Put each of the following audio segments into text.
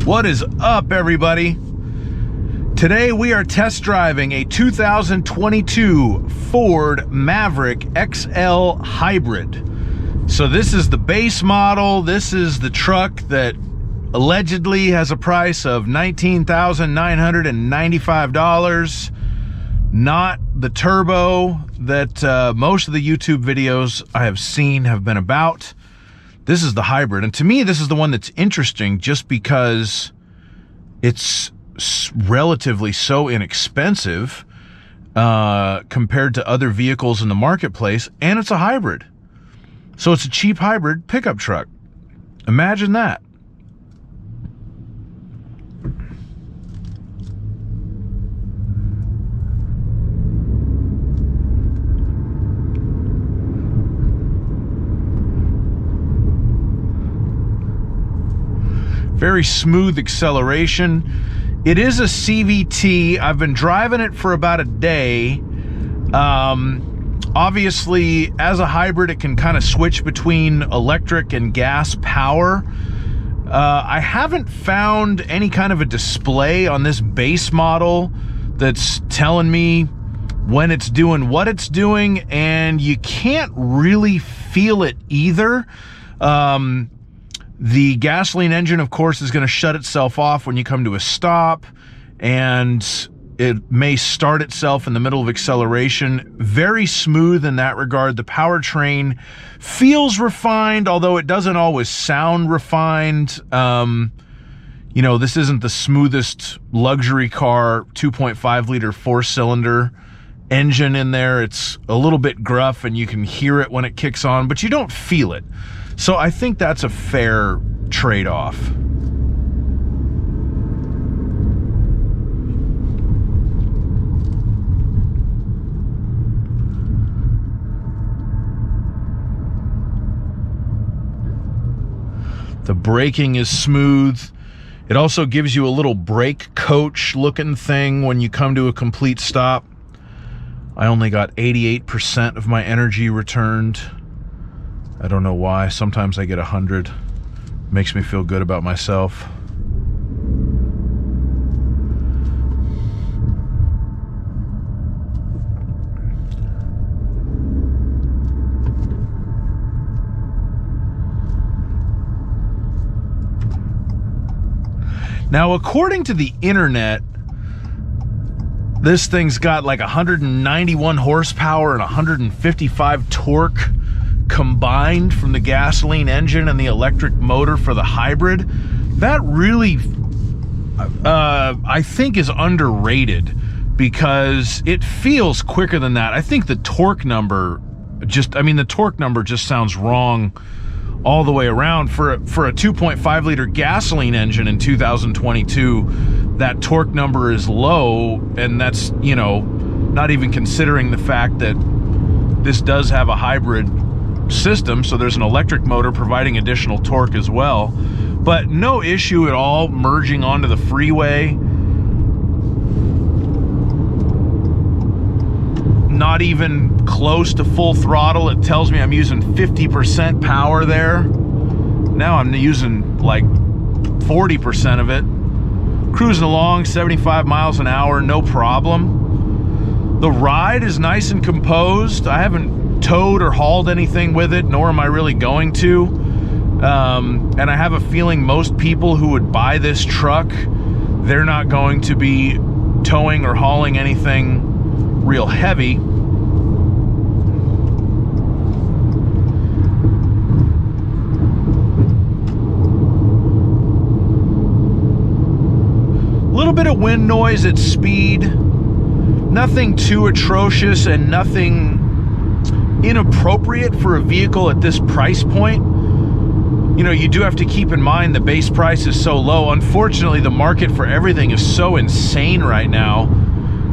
What is up, everybody? Today we are test driving a 2022 Ford Maverick XL Hybrid. So this is the base model. This is the truck that allegedly has a price of $19,995. Not the turbo that most of the YouTube videos I have seen have been about. This is the hybrid. And to me, this is the one that's interesting just because it's relatively so inexpensive compared to other vehicles in the marketplace, and it's a hybrid. So it's a cheap hybrid pickup truck. Imagine that. Very smooth acceleration. It is a CVT. I've been driving it for about a day. Obviously, as a hybrid, it can kind of switch between electric and gas power. I haven't found any kind of a display on this base model that's telling me when it's doing what it's doing, and you can't really feel it either. The gasoline engine, of course, is going to shut itself off when you come to a stop, and it may start itself in the middle of acceleration. Very smooth in that regard. The powertrain feels refined, although it doesn't always sound refined. You know, this isn't the smoothest luxury car 2.5 liter 4-cylinder engine in there. It's a little bit gruff, and you can hear it when it kicks on, but you don't feel it. So I think that's a fair trade-off. The braking is smooth. It also gives you a little brake coach looking thing when you come to a complete stop. I only got 88% of my energy returned. I don't know why. Sometimes I get 100. Makes me feel good about myself. Now, according to the internet, this thing's got like 191 horsepower and 155 torque combined from the gasoline engine and the electric motor for the hybrid. That really, I think, is underrated because it feels quicker than that. I think the torque number the torque number just sounds wrong all the way around. For a 2.5 liter gasoline engine in 2022, that torque number is low, and that's, you know, not even considering the fact that this does have a hybrid system, so there's an electric motor providing additional torque as well. But no issue at all merging onto the freeway. Not even close to full throttle. It tells me I'm using 50% power there. Now I'm using like 40% of it. Cruising along 75 miles an hour, no problem. The ride is nice and composed. I haven't towed or hauled anything with it, nor am I really going to. And I have a feeling most people who would buy this truck, they're not going to be towing or hauling anything real heavy. A little bit of wind noise at speed. Nothing too atrocious and nothing inappropriate for a vehicle at this price point. You know, you do have to keep in mind the base price is so low. Unfortunately, the market for everything is so insane right now.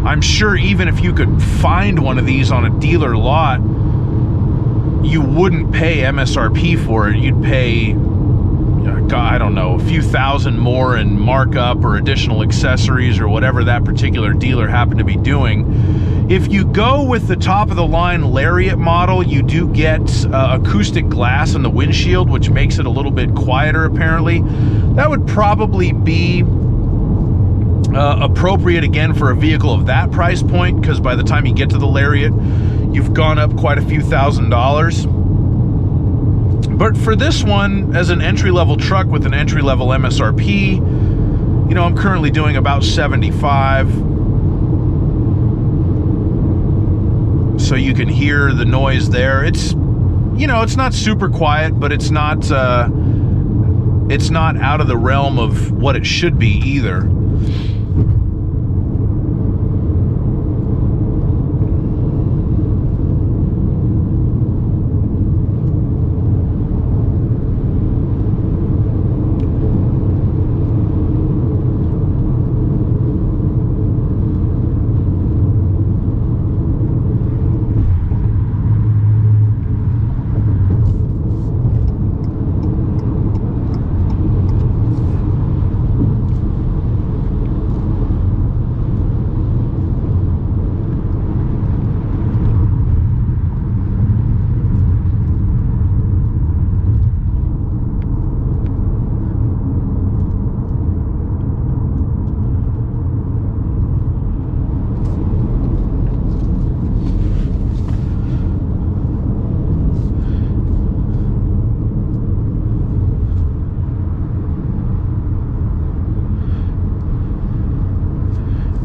I'm sure even if you could find one of these on a dealer lot, you wouldn't pay MSRP for it. You'd pay, I don't know, a few thousand more in markup or additional accessories or whatever that particular dealer happened to be doing. If you go with the top of the line Lariat model, you do get acoustic glass in the windshield, which makes it a little bit quieter apparently. That would probably be appropriate again for a vehicle of that price point, because by the time you get to the Lariat, you've gone up quite a few $1,000s. But for this one, as an entry-level truck with an entry-level MSRP, you know, I'm currently doing about 75. So you can hear the noise there. It's, you know, it's not super quiet, but it's not out of the realm of what it should be either.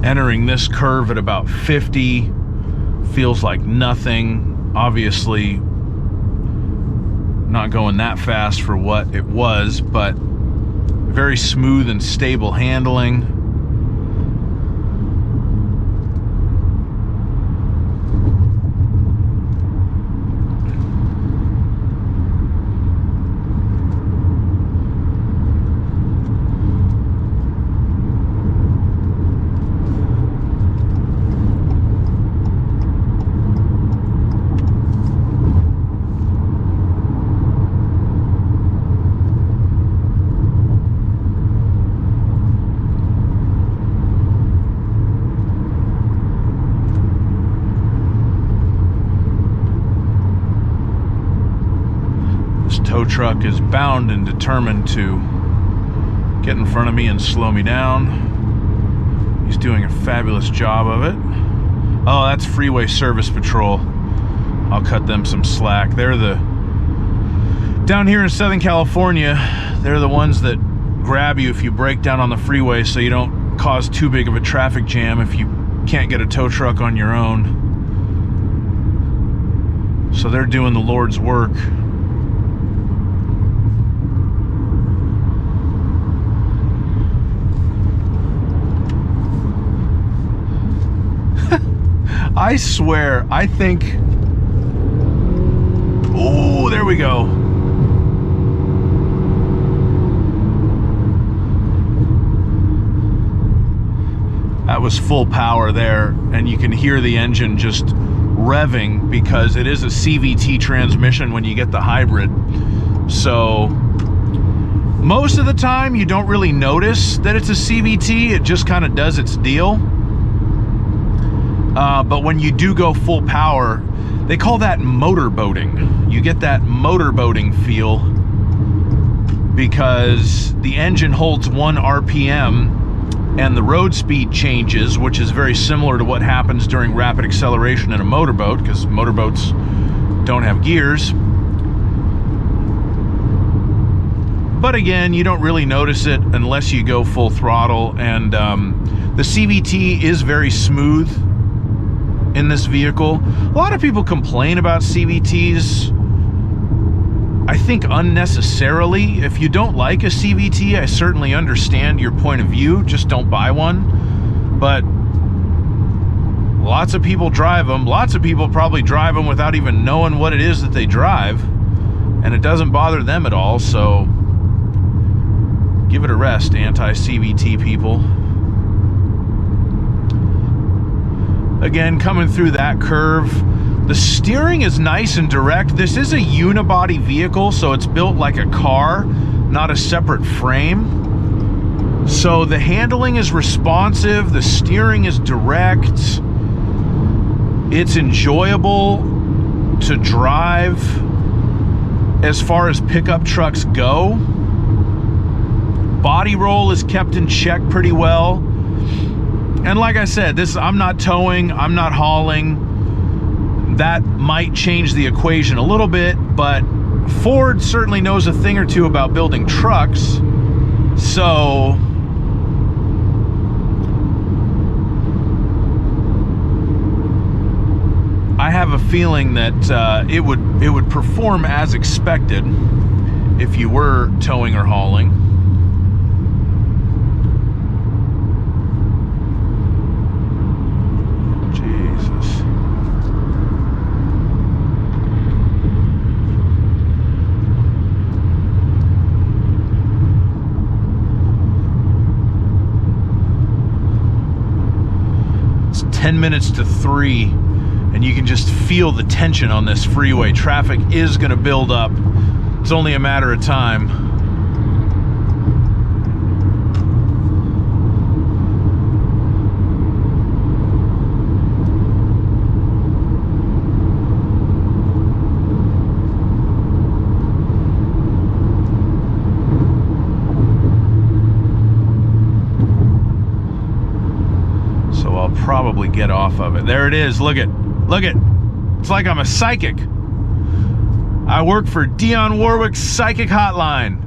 Entering this curve at about 50 feels like nothing. Obviously not going that fast for what it was, but very smooth and stable handling. Tow truck is bound and determined to get in front of me and slow me down. He's doing a fabulous job of it. Oh, that's Freeway Service Patrol. I'll cut them some slack. They're down here in Southern California, they're the ones that grab you if you break down on the freeway so you don't cause too big of a traffic jam if you can't get a tow truck on your own. So they're doing the Lord's work. I swear, I think... Oh, there we go. That was full power there, and you can hear the engine just revving because it is a CVT transmission when you get the hybrid. So most of the time you don't really notice that it's a CVT. It just kind of does its deal. But when you do go full power, they call that motorboating. You get that motorboating feel because the engine holds 1 RPM and the road speed changes, which is very similar to what happens during rapid acceleration in a motorboat, because motorboats don't have gears. But again, you don't really notice it unless you go full throttle, and the CVT is very smooth in this vehicle. A lot of people complain about CVTs, I think unnecessarily. If you don't like a CVT, I certainly understand your point of view. Just don't buy one. But lots of people drive them. Lots of people probably drive them without even knowing what it is that they drive, and it doesn't bother them at all. So give it a rest, anti-CVT people. Again, coming through that curve, the steering is nice and direct. This is a unibody vehicle, so it's built like a car, not a separate frame. So the handling is responsive, the steering is direct. It's enjoyable to drive as far as pickup trucks go. Body roll is kept in check pretty well. And like I said, I'm not towing, I'm not hauling. That might change the equation a little bit, but Ford certainly knows a thing or two about building trucks. So I have a feeling that it would perform as expected if you were towing or hauling. Jesus. It's 10 minutes to 3. And you can just feel the tension on this freeway. Traffic is going to build up. It's only a matter of time. So I'll probably get off of it. There it is. Look it. Look it. It's like I'm a psychic. I work for Dionne Warwick's Psychic Hotline.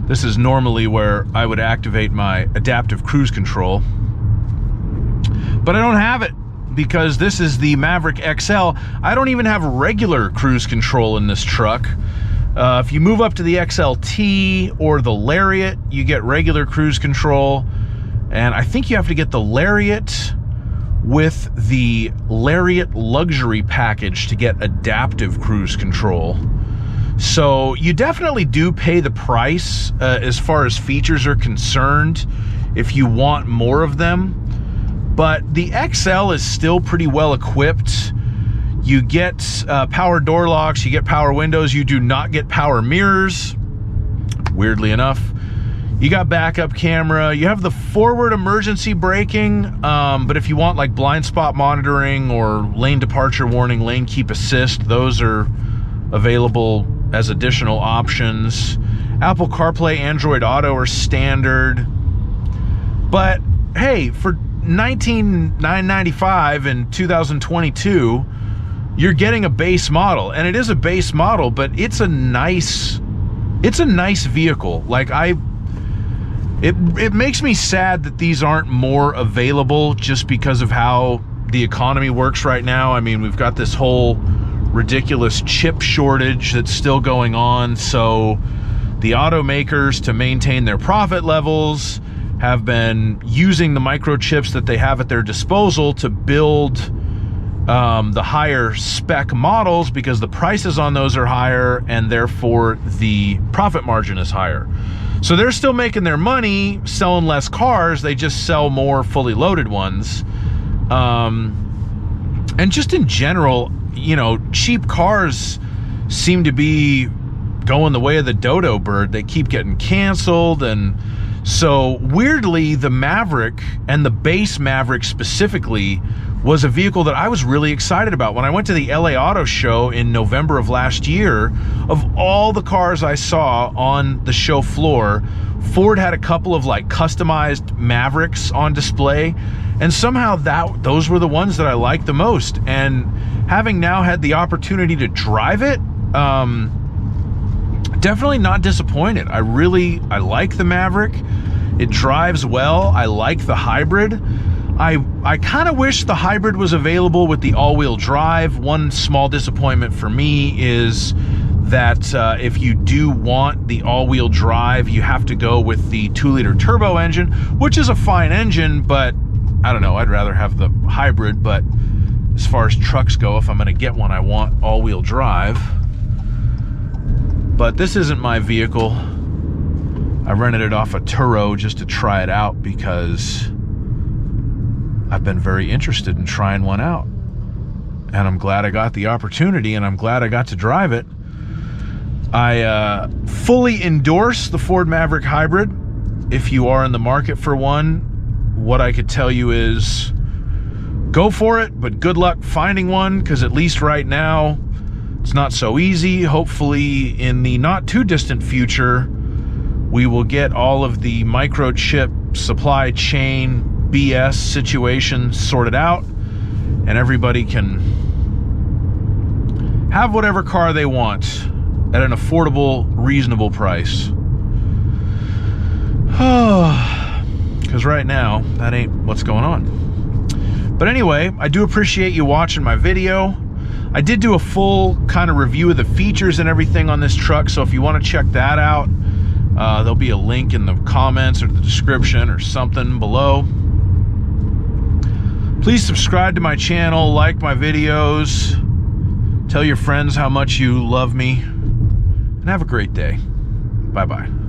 This is normally where I would activate my adaptive cruise control, but I don't have it, because this is the Maverick XL. I don't even have regular cruise control in this truck. If you move up to the XLT or the Lariat, you get regular cruise control. And I think you have to get the Lariat with the Lariat Luxury package to get adaptive cruise control. So you definitely do pay the price as far as features are concerned if you want more of them. But the XL is still pretty well equipped. You get power door locks, you get power windows, you do not get power mirrors, weirdly enough. You got backup camera, you have the forward emergency braking, but if you want like blind spot monitoring or lane departure warning, lane keep assist, those are available as additional options. Apple CarPlay, Android Auto are standard. But hey, for $19,995 in 2022, you're getting a base model, and it is a base model, but it's a nice vehicle. Like it makes me sad that these aren't more available just because of how the economy works right now. I mean, we've got this whole ridiculous chip shortage that's still going on, so the automakers, to maintain their profit levels, have been using the microchips that they have at their disposal to build the higher spec models, because the prices on those are higher and therefore the profit margin is higher. So they're still making their money selling less cars, they just sell more fully loaded ones. And just in general, you know, cheap cars seem to be going the way of the dodo bird. They keep getting canceled, and so weirdly, the Maverick, and the base Maverick specifically, was a vehicle that I was really excited about. When I went to the LA Auto Show in November of last year, of all the cars I saw on the show floor, Ford had a couple of like customized Mavericks on display, and somehow those were the ones that I liked the most. And having now had the opportunity to drive it, definitely not disappointed. I like the Maverick. It drives well. I like the hybrid. I kind of wish the hybrid was available with the all-wheel drive. One small disappointment for me is that if you do want the all-wheel drive, you have to go with the 2-liter turbo engine, which is a fine engine, but I don't know, I'd rather have the hybrid. But as far as trucks go, if I'm gonna get one, I want all-wheel drive. But this isn't my vehicle. I rented it off a Turo just to try it out because I've been very interested in trying one out. and I'm glad I got the opportunity, and I'm glad I got to drive it. I fully endorse the Ford Maverick Hybrid. If you are in the market for one, what I could tell you is go for it, but good luck finding one, because at least right now it's not so easy. Hopefully in the not too distant future, we will get all of the microchip supply chain BS situation sorted out, and everybody can have whatever car they want at an affordable, reasonable price. Because right now, that ain't what's going on. But anyway, I do appreciate you watching my video. I did do a full kind of review of the features and everything on this truck, so if you want to check that out, there'll be a link in the comments or the description or something below. Please subscribe to my channel, like my videos, tell your friends how much you love me, and have a great day. Bye-bye.